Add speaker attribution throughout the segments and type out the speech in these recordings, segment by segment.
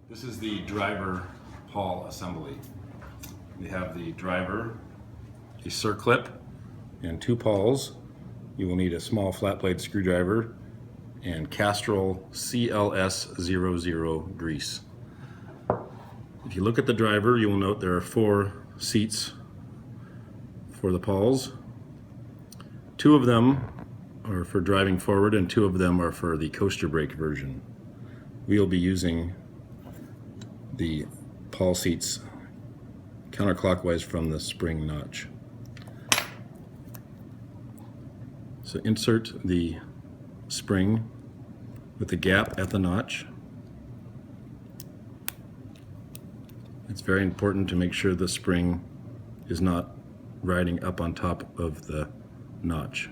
Speaker 1: This is the driver pawl assembly. We have the driver, a circlip, and two pawls. You will need a small flat blade screwdriver and Castrol CLS00 grease. If you look at the driver, you will note there are 4 seats for the pawls. 2 of them are for driving forward and 2 of them are for the coaster brake version. We'll be using the pawl seats counterclockwise from the spring notch. So insert the spring with the gap at the notch. It's very important to make sure the spring is not riding up on top of the notch.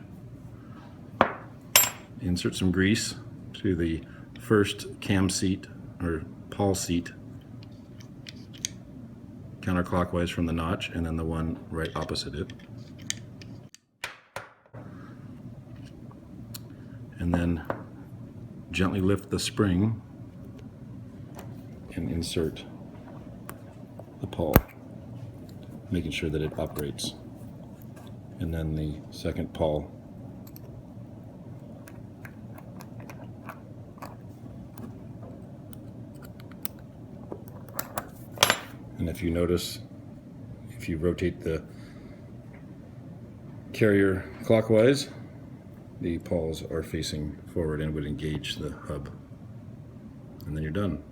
Speaker 1: Insert some grease to the first cam seat or pawl seat counterclockwise from the notch, and then the one right opposite it. And then gently lift the spring and insert the pawl, making sure that it operates. And then the second pawl. And if you notice, if you rotate the carrier clockwise, the pawls are facing forward and would engage the hub. And then you're done.